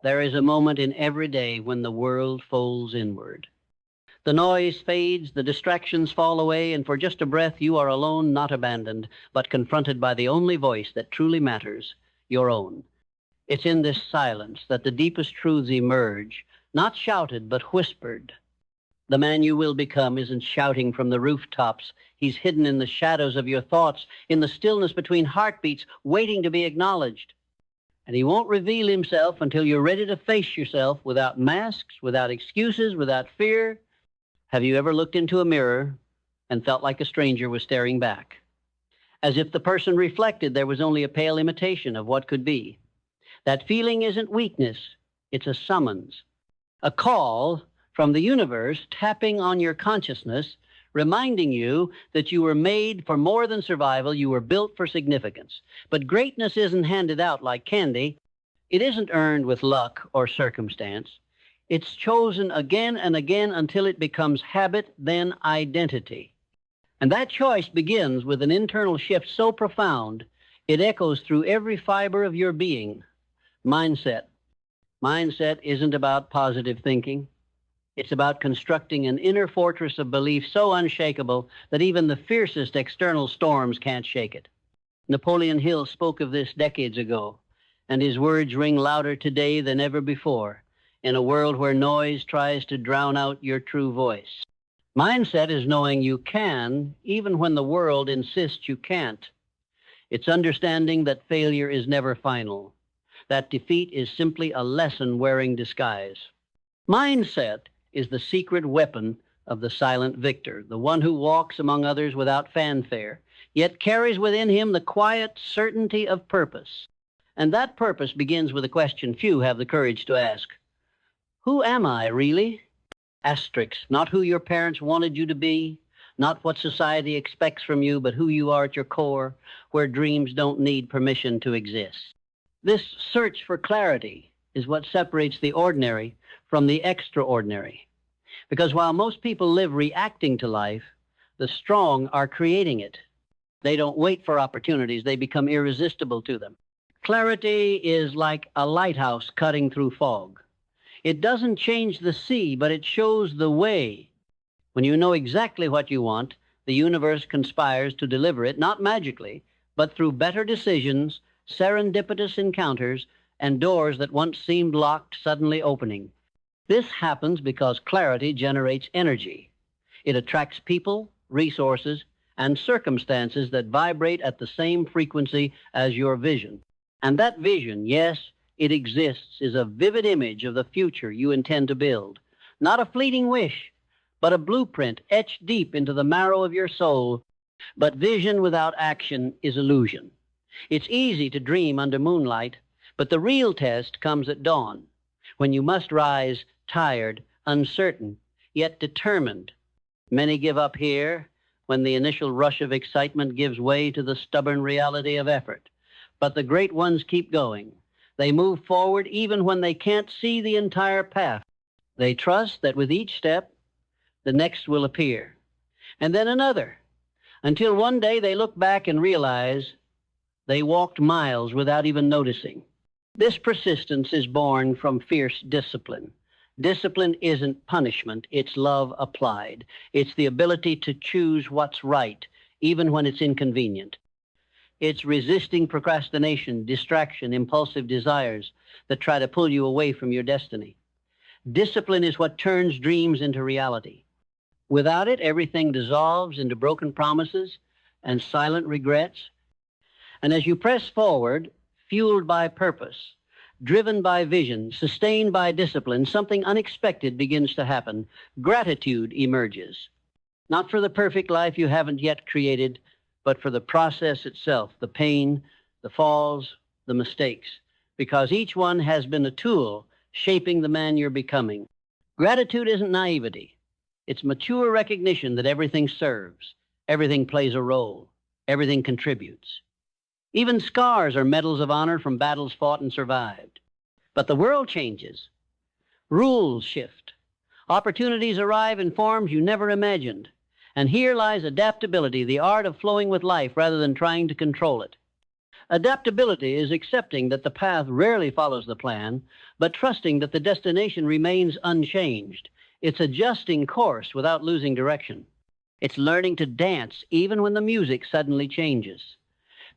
There is a moment in every day when the world folds inward. The noise fades, the distractions fall away, and for just a breath you are alone, not abandoned, but confronted by the only voice that truly matters, your own. It's in this silence that the deepest truths emerge, not shouted, but whispered. The man you will become isn't shouting from the rooftops. He's hidden in the shadows of your thoughts, in the stillness between heartbeats, waiting to be acknowledged. And he won't reveal himself until you're ready to face yourself without masks, without excuses, without fear. Have you ever looked into a mirror and felt like a stranger was staring back? As if the person reflected there was only a pale imitation of what could be. That feeling isn't weakness, it's a summons, a call from the universe tapping on your consciousness, reminding you that you were made for more than survival, you were built for significance. But greatness isn't handed out like candy. It isn't earned with luck or circumstance. It's chosen again and again until it becomes habit, then identity. And that choice begins with an internal shift so profound, it echoes through every fiber of your being. Mindset. Mindset isn't about positive thinking. It's about constructing an inner fortress of belief so unshakable that even the fiercest external storms can't shake it. Napoleon Hill spoke of this decades ago, and his words ring louder today than ever before, in a world where noise tries to drown out your true voice. Mindset is knowing you can, even when the world insists you can't. It's understanding that failure is never final, that defeat is simply a lesson wearing disguise. Mindset is the secret weapon of the silent victor, the one who walks among others without fanfare, yet carries within him the quiet certainty of purpose. And that purpose begins with a question few have the courage to ask. Who am I, really? Asterisk, not who your parents wanted you to be, not what society expects from you, but who you are at your core, where dreams don't need permission to exist. This search for clarity is what separates the ordinary from the extraordinary. Because while most people live reacting to life, the strong are creating it. They don't wait for opportunities, they become irresistible to them. Clarity is like a lighthouse cutting through fog. It doesn't change the sea, but it shows the way. When you know exactly what you want, the universe conspires to deliver it, not magically, but through better decisions, serendipitous encounters, and doors that once seemed locked suddenly opening. This happens because clarity generates energy. It attracts people, resources, and circumstances that vibrate at the same frequency as your vision. And that vision, yes, it exists, is a vivid image of the future you intend to build. Not a fleeting wish, but a blueprint etched deep into the marrow of your soul. But vision without action is illusion. It's easy to dream under moonlight, but the real test comes at dawn, when you must rise tired, uncertain, yet determined. Many give up here when the initial rush of excitement gives way to the stubborn reality of effort. But the great ones keep going. They move forward even when they can't see the entire path. They trust that with each step, the next will appear, and then another, until one day they look back and realize they walked miles without even noticing. This persistence is born from fierce discipline. Discipline isn't punishment, it's love applied. It's the ability to choose what's right, even when it's inconvenient. It's resisting procrastination, distraction, impulsive desires that try to pull you away from your destiny. Discipline is what turns dreams into reality. Without it, everything dissolves into broken promises and silent regrets. And as you press forward, fueled by purpose, driven by vision, sustained by discipline, something unexpected begins to happen. Gratitude emerges. Not for the perfect life you haven't yet created, but for the process itself, the pain, the falls, the mistakes, because each one has been a tool shaping the man you're becoming. Gratitude isn't naivety. It's mature recognition that everything serves, everything plays a role, everything contributes. Even scars are medals of honor from battles fought and survived. But the world changes. Rules shift. Opportunities arrive in forms you never imagined. And here lies adaptability, the art of flowing with life rather than trying to control it. Adaptability is accepting that the path rarely follows the plan, but trusting that the destination remains unchanged. It's adjusting course without losing direction. It's learning to dance even when the music suddenly changes.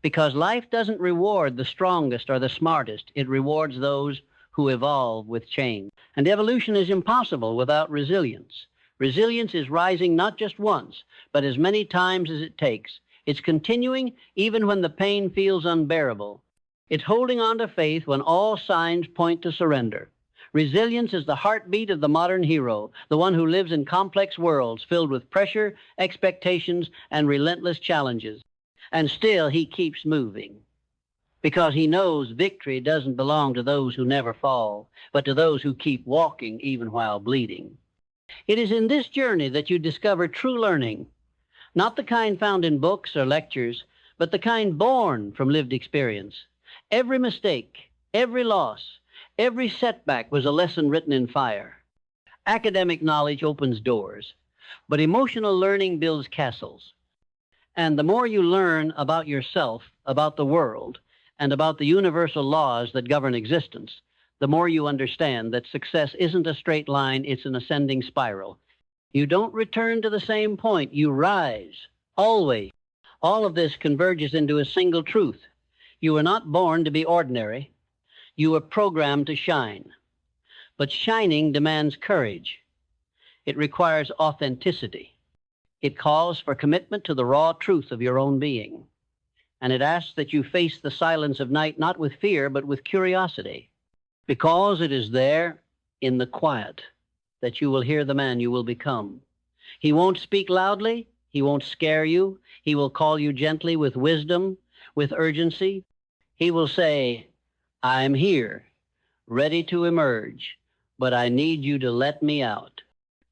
Because life doesn't reward the strongest or the smartest, it rewards those who evolve with change. And evolution is impossible without resilience. Resilience is rising not just once, but as many times as it takes. It's continuing even when the pain feels unbearable. It's holding on to faith when all signs point to surrender. Resilience is the heartbeat of the modern hero, the one who lives in complex worlds filled with pressure, expectations, and relentless challenges. And still he keeps moving, because he knows victory doesn't belong to those who never fall, but to those who keep walking even while bleeding. It is in this journey that you discover true learning, not the kind found in books or lectures, but the kind born from lived experience. Every mistake, every loss, every setback was a lesson written in fire. Academic knowledge opens doors, but emotional learning builds castles. And the more you learn about yourself, about the world, and about the universal laws that govern existence, the more you understand that success isn't a straight line, it's an ascending spiral. You don't return to the same point, you rise, always. All of this converges into a single truth. You were not born to be ordinary. You were programmed to shine. But shining demands courage. It requires authenticity. It calls for commitment to the raw truth of your own being. And it asks that you face the silence of night not with fear, but with curiosity, because it is there in the quiet that you will hear the man you will become. He won't speak loudly. He won't scare you. He will call you gently with wisdom, with urgency. He will say, I'm here, ready to emerge, but I need you to let me out.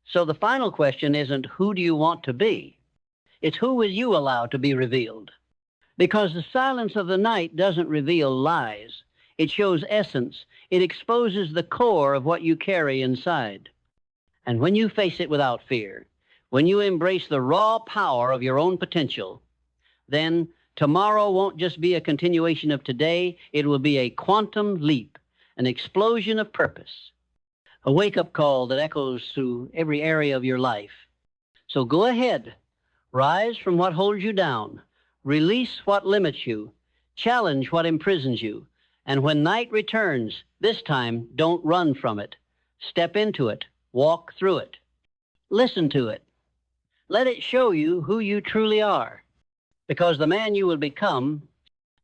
So the final question isn't who do you want to be? It's who will you allow to be revealed? Because the silence of the night doesn't reveal lies. It shows essence. It exposes the core of what you carry inside. And when you face it without fear, when you embrace the raw power of your own potential, then tomorrow won't just be a continuation of today, it will be a quantum leap, an explosion of purpose, a wake-up call that echoes through every area of your life. So go ahead, rise from what holds you down, release what limits you, challenge what imprisons you, and when night returns, this time don't run from it. Step into it, walk through it, listen to it. Let it show you who you truly are, because the man you will become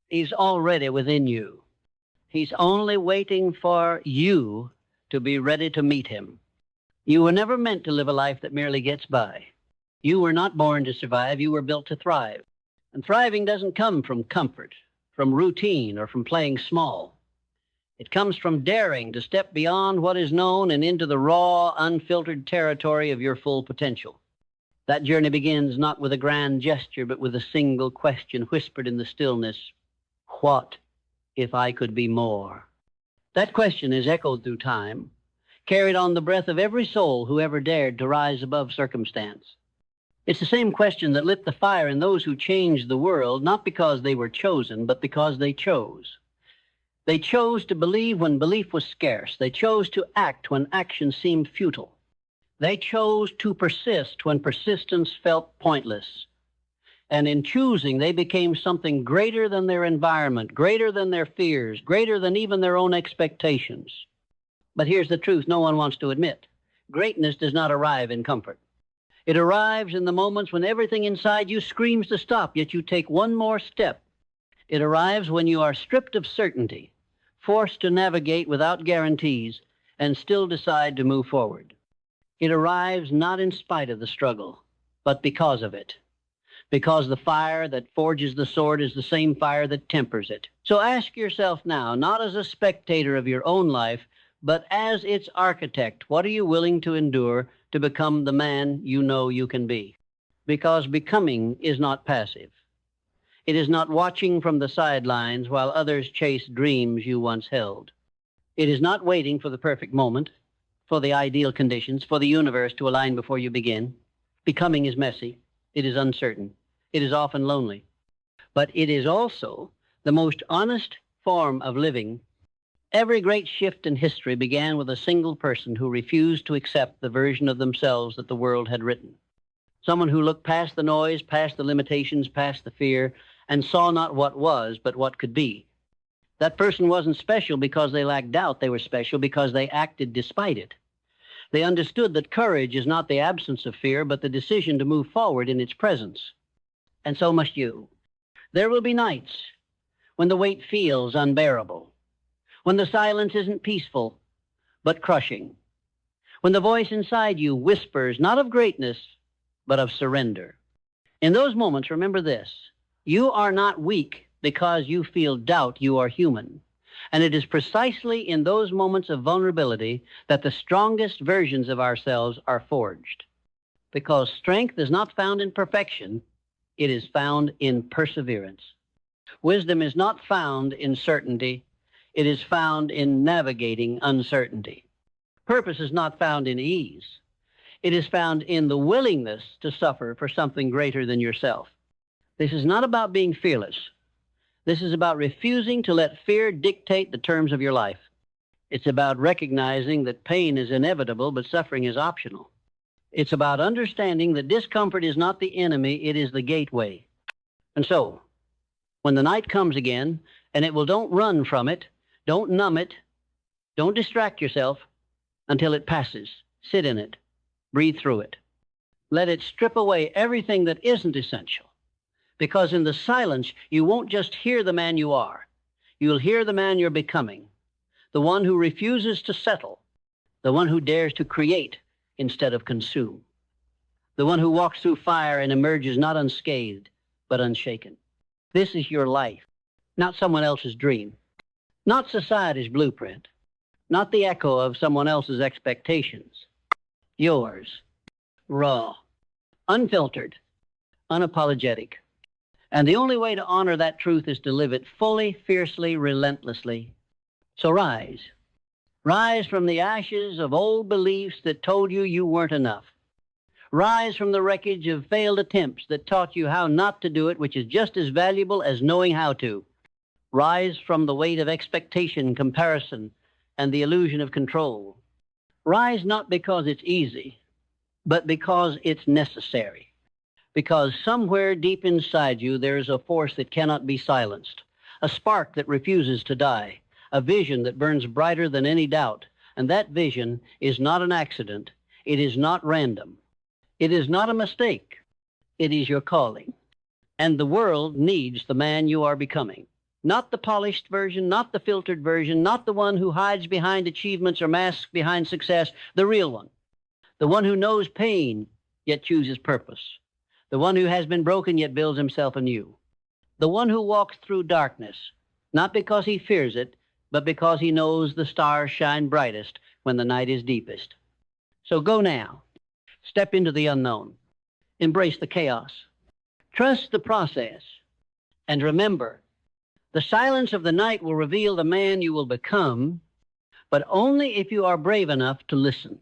is already within you. He's only waiting for you to be ready to meet him. You were never meant to live a life that merely gets by. You were not born to survive, you were built to thrive. And thriving doesn't come from comfort, from routine, or from playing small. It comes from daring to step beyond what is known and into the raw, unfiltered territory of your full potential. That journey begins not with a grand gesture, but with a single question whispered in the stillness. What if I could be more? That question is echoed through time, carried on the breath of every soul who ever dared to rise above circumstance. It's the same question that lit the fire in those who changed the world, not because they were chosen, but because they chose. They chose to believe when belief was scarce. They chose to act when action seemed futile. They chose to persist when persistence felt pointless. And in choosing, they became something greater than their environment, greater than their fears, greater than even their own expectations. But here's the truth no one wants to admit. Greatness does not arrive in comfort. It arrives in the moments when everything inside you screams to stop, yet you take one more step. It arrives when you are stripped of certainty, forced to navigate without guarantees, and still decide to move forward. It arrives not in spite of the struggle, but because of it. Because the fire that forges the sword is the same fire that tempers it. So ask yourself now, not as a spectator of your own life, but as its architect, what are you willing to endure to become the man you know you can be? Because becoming is not passive. It is not watching from the sidelines while others chase dreams you once held. It is not waiting for the perfect moment, for the ideal conditions, for the universe to align before you begin. Becoming is messy. It is uncertain. It is often lonely. But it is also the most honest form of living. Every great shift in history began with a single person who refused to accept the version of themselves that the world had written. Someone who looked past the noise, past the limitations, past the fear, and saw not what was, but what could be. That person wasn't special because they lacked doubt. They were special because they acted despite it. They understood that courage is not the absence of fear, but the decision to move forward in its presence. And so must you. There will be nights when the weight feels unbearable, when the silence isn't peaceful, but crushing, when the voice inside you whispers not of greatness, but of surrender. In those moments, remember this: you are not weak because you feel doubt. You are human. And it is precisely in those moments of vulnerability that the strongest versions of ourselves are forged. Because strength is not found in perfection, it is found in perseverance. Wisdom is not found in certainty, it is found in navigating uncertainty. Purpose is not found in ease, it is found in the willingness to suffer for something greater than yourself. This is not about being fearless. This is about refusing to let fear dictate the terms of your life. It's about recognizing that pain is inevitable, but suffering is optional. It's about understanding that discomfort is not the enemy, it is the gateway. And so, when the night comes again, don't run from it, don't numb it, don't distract yourself until it passes. Sit in it, breathe through it. Let it strip away everything that isn't essential. Because in the silence, you won't just hear the man you are. You'll hear the man you're becoming, the one who refuses to settle, the one who dares to create instead of consume, the one who walks through fire and emerges not unscathed, but unshaken. This is your life, not someone else's dream, not society's blueprint, not the echo of someone else's expectations. Yours, raw, unfiltered, unapologetic. And the only way to honor that truth is to live it fully, fiercely, relentlessly. So rise. Rise from the ashes of old beliefs that told you you weren't enough. Rise from the wreckage of failed attempts that taught you how not to do it, which is just as valuable as knowing how to. Rise from the weight of expectation, comparison, and the illusion of control. Rise not because it's easy, but because it's necessary. Because somewhere deep inside you there is a force that cannot be silenced, a spark that refuses to die, a vision that burns brighter than any doubt. And that vision is not an accident. It is not random. It is not a mistake. It is your calling. And the world needs the man you are becoming. Not the polished version, not the filtered version, not the one who hides behind achievements or masks behind success, the real one. The one who knows pain, yet chooses purpose. The one who has been broken yet builds himself anew. The one who walks through darkness, not because he fears it, but because he knows the stars shine brightest when the night is deepest. So go now. Step into the unknown. Embrace the chaos. Trust the process. And remember, the silence of the night will reveal the man you will become, but only if you are brave enough to listen.